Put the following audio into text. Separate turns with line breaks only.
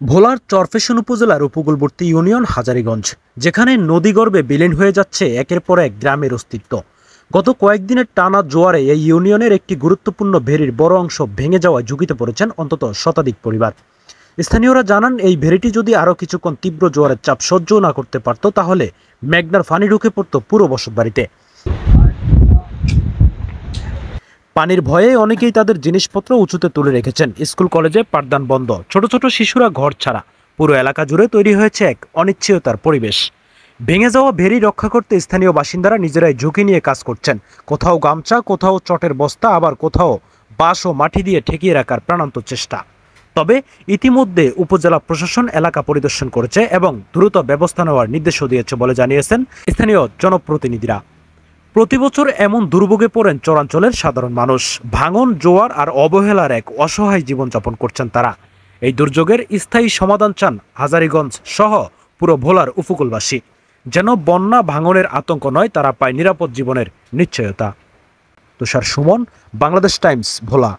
ভোলার চরফ্যাশন উপজেলার উপকূলবর্তী ইউনিয়ন হাজারীগঞ্জ, যেখানে নদীগর্ভে বিলীন হয়ে যাচ্ছে একের পর এক গ্রামের অস্তিত্ব। গত কয়েকদিনের টানা জোয়ারে এই ইউনিয়নের একটি গুরুত্বপূর্ণ ভেরির বড় অংশ ভেঙে যাওয়ায় ঝুঁকিতে পড়েছেন অন্তত শতাধিক পরিবার। স্থানীয়রা জানান, এই ভেরিটি যদি আরও কিছুক্ষণ তীব্র জোয়ারের চাপ সহ্য না করতে পারত, তাহলে মেঘনার ফানি ঢুকে পড়ত পুরো বসতবাড়িতে। পানির ভয়ে অনেকেই তাদের জিনিসপত্র উঁচুতে তুলে রেখেছেন। স্কুল কলেজে পাঠদান বন্ধ, ছোট ছোট শিশুরা ঘর ছাড়া। পুরো এলাকা জুড়ে তৈরি হয়েছে এক অনিশ্চয়তার পরিবেশ। ভেঙে যাওয়া ভেরি রক্ষা করতে স্থানীয় বাসিন্দারা নিজেরাই ঝুঁকি নিয়ে কাজ করছেন। কোথাও গামছা, কোথাও চটের বস্তা, আবার কোথাও বাঁশ ও মাটি দিয়ে ঠেকিয়ে রাখার প্রাণান্ত চেষ্টা। তবে ইতিমধ্যে উপজেলা প্রশাসন এলাকা পরিদর্শন করেছে এবং দ্রুত ব্যবস্থা নেওয়ার নির্দেশও দিয়েছে বলে জানিয়েছেন স্থানীয় জনপ্রতিনিধিরা। প্রতি বছর এমন দুর্ভোগে পড়েন চরাঞ্চলের সাধারণ মানুষ। ভাঙন, জোয়ার আর অবহেলার এক অসহায় জীবনযাপন করছেন তারা। এই দুর্যোগের স্থায়ী সমাধান চান হাজারীগঞ্জ সহ পুরো ভোলার উপকূলবাসী। যেন বন্যা ভাঙনের আতঙ্ক নয়, তারা পায় নিরাপদ জীবনের নিশ্চয়তা। তুষার সুমন, বাংলাদেশ টাইমস, ভোলা।